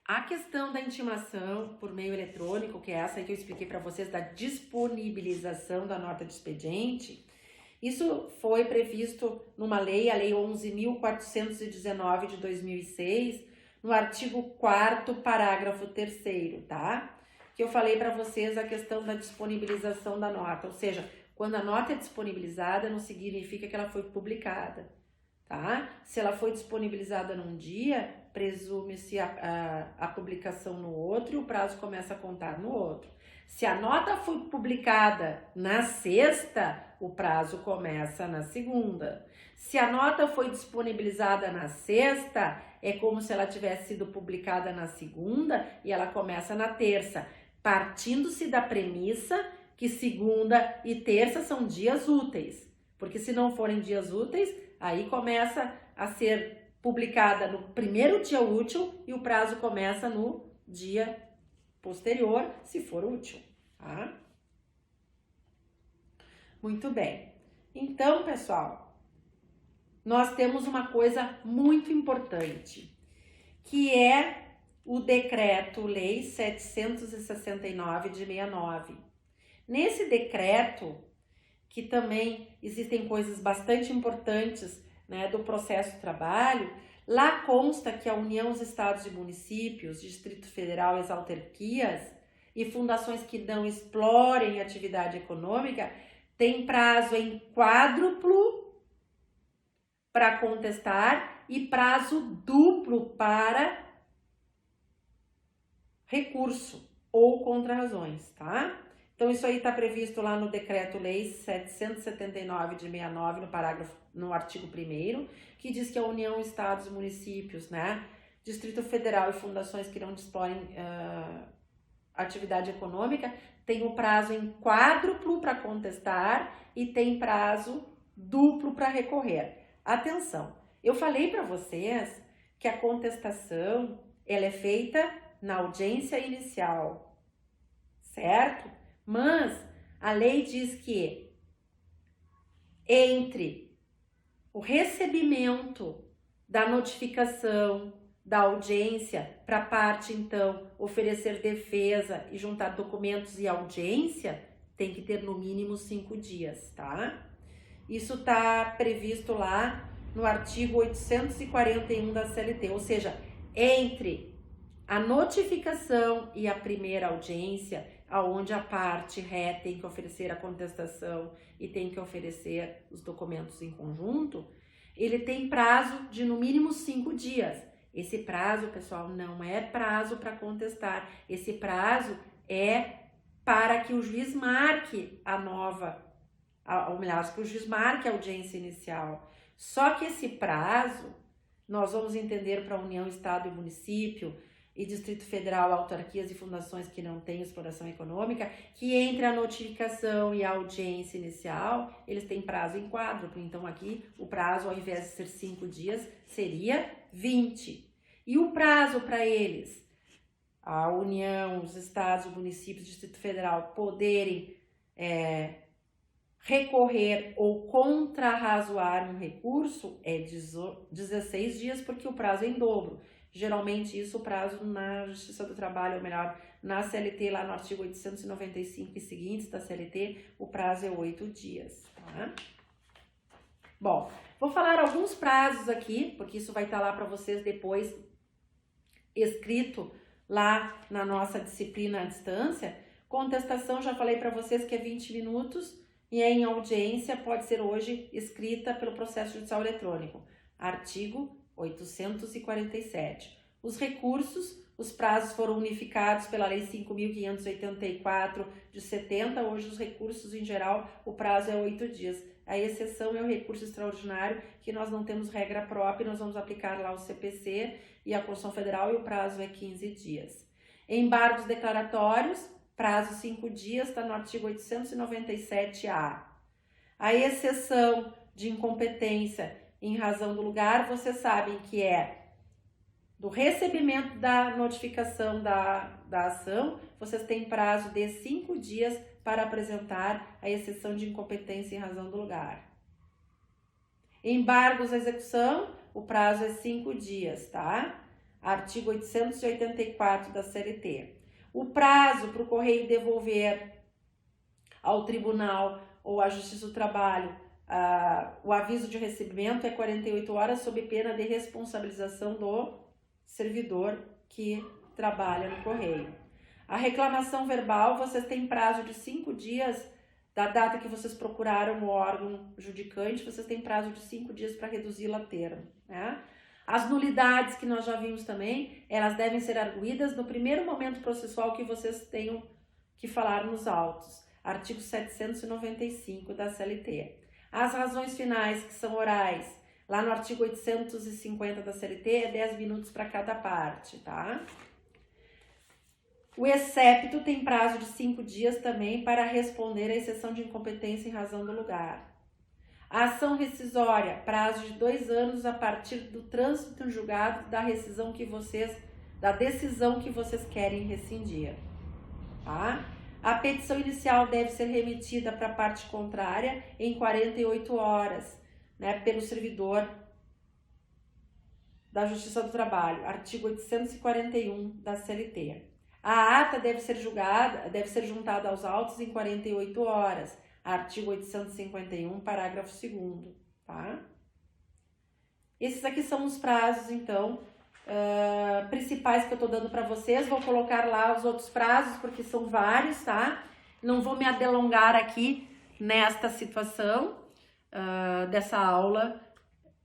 A questão da intimação por meio eletrônico, que é essa aí que eu expliquei para vocês, da disponibilização da nota de expediente, isso foi previsto numa lei, a Lei 11.419 de 2006, no artigo 4º, parágrafo 3º, tá? Que eu falei para vocês a questão da disponibilização da nota, ou seja, quando a nota é disponibilizada não significa que ela foi publicada, tá? Se ela foi disponibilizada num dia, presume-se a publicação no outro e o prazo começa a contar no outro. Se a nota foi publicada na sexta, o prazo começa na segunda. Se a nota foi disponibilizada na sexta, é como se ela tivesse sido publicada na segunda e ela começa na terça, partindo-se da premissa que segunda e terça são dias úteis, porque se não forem dias úteis, aí começa a ser publicada no primeiro dia útil e o prazo começa no dia posterior, se for útil, tá? Muito bem. Então, pessoal, nós temos uma coisa muito importante, que é o Decreto-Lei 769 de 69. Nesse decreto, que também existem coisas bastante importantes, né, do processo de trabalho, lá consta que a União, os Estados e Municípios, Distrito Federal e as autarquias e fundações que não explorem atividade econômica têm prazo em quádruplo para contestar e prazo duplo para recurso ou contrarrazões, tá? Então, isso aí está previsto lá no Decreto-Lei 779 de 69, no artigo 1º, que diz que a União, Estados e Municípios, né, Distrito Federal e fundações que não explorem atividade econômica, tem o prazo em quádruplo para contestar e tem prazo duplo para recorrer. Atenção, eu falei para vocês que a contestação ela é feita na audiência inicial, certo? Mas a lei diz que entre o recebimento da notificação da audiência para a parte, então, oferecer defesa e juntar documentos e audiência, tem que ter no mínimo 5 dias, tá? Isso está previsto lá no artigo 841 da CLT, ou seja, entre a notificação e a primeira audiência, aonde a parte ré tem que oferecer a contestação e tem que oferecer os documentos em conjunto, ele tem prazo de no mínimo 5 dias. Esse prazo, pessoal, não é prazo para contestar. Esse prazo é para que o juiz marque ou melhor, que o juiz marque a audiência inicial. Só que esse prazo, nós vamos entender para a União, Estado e Município, e Distrito Federal, autarquias e fundações que não têm exploração econômica, que entre a notificação e a audiência inicial, eles têm prazo em quádruplo. Então, aqui, o prazo, ao invés de ser 5 dias, seria 20. E o prazo para eles, a União, os estados, o município, o Distrito Federal, poderem recorrer ou contrarrazoar um recurso é 16 dias, porque o prazo é em dobro. Geralmente, isso o prazo na Justiça do Trabalho, ou melhor, na CLT, lá no artigo 895 e seguintes da CLT, o prazo é 8 dias, tá? Bom, vou falar alguns prazos aqui, porque isso vai estar lá para vocês depois, escrito lá na nossa disciplina à distância. Contestação, já falei para vocês que é 20 minutos, e em audiência pode ser hoje escrita pelo processo judicial eletrônico. Artigo 847. Os recursos, os prazos foram unificados pela Lei 5.584 de 70. Hoje os recursos, em geral, o prazo é 8 dias. A exceção é o recurso extraordinário, que nós não temos regra própria, nós vamos aplicar lá o CPC e a Constituição Federal e o prazo é 15 dias. Embargos declaratórios, prazo 5 dias, está no artigo 897-A. A exceção de incompetência em razão do lugar, vocês sabem que é do recebimento da notificação da ação, vocês têm prazo de 5 dias para apresentar a exceção de incompetência em razão do lugar. Embargos à execução, o prazo é 5 dias, tá? artigo 884 da CLT. O prazo para o correio devolver ao tribunal ou à Justiça do Trabalho o aviso de recebimento é 48 horas, sob pena de responsabilização do servidor que trabalha no correio. A reclamação verbal, vocês têm prazo de 5 dias da data que vocês procuraram o órgão judicante, vocês têm prazo de 5 dias para reduzi-la a termo, né? As nulidades que nós já vimos também, elas devem ser arguidas no primeiro momento processual que vocês tenham que falar nos autos. Artigo 795 da CLT. As razões finais, que são orais, lá no artigo 850 da CLT, é 10 minutos para cada parte, tá? O excepto tem prazo de 5 dias também para responder à exceção de incompetência em razão do lugar. A ação rescisória, prazo de 2 anos a partir do trânsito em julgado da decisão que vocês querem rescindir, tá? A petição inicial deve ser remetida para a parte contrária em 48 horas, né, pelo servidor da Justiça do Trabalho, artigo 841 da CLT. A ata deve ser juntada aos autos em 48 horas, artigo 851, parágrafo 2º, tá? Esses aqui são os prazos, então, principais que eu tô dando para vocês. Vou colocar lá os outros prazos, porque são vários, tá? Não vou me delongar aqui nesta situação dessa aula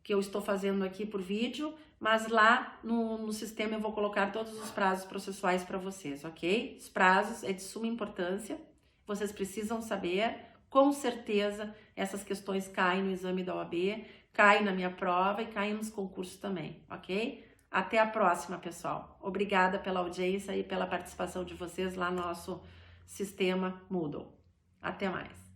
que eu estou fazendo aqui por vídeo, mas lá no sistema eu vou colocar todos os prazos processuais para vocês, ok? Os prazos é de suma importância, vocês precisam saber. Com certeza, essas questões caem no exame da OAB, caem na minha prova e caem nos concursos também, ok? Até a próxima, pessoal. Obrigada pela audiência e pela participação de vocês lá no nosso sistema Moodle. Até mais.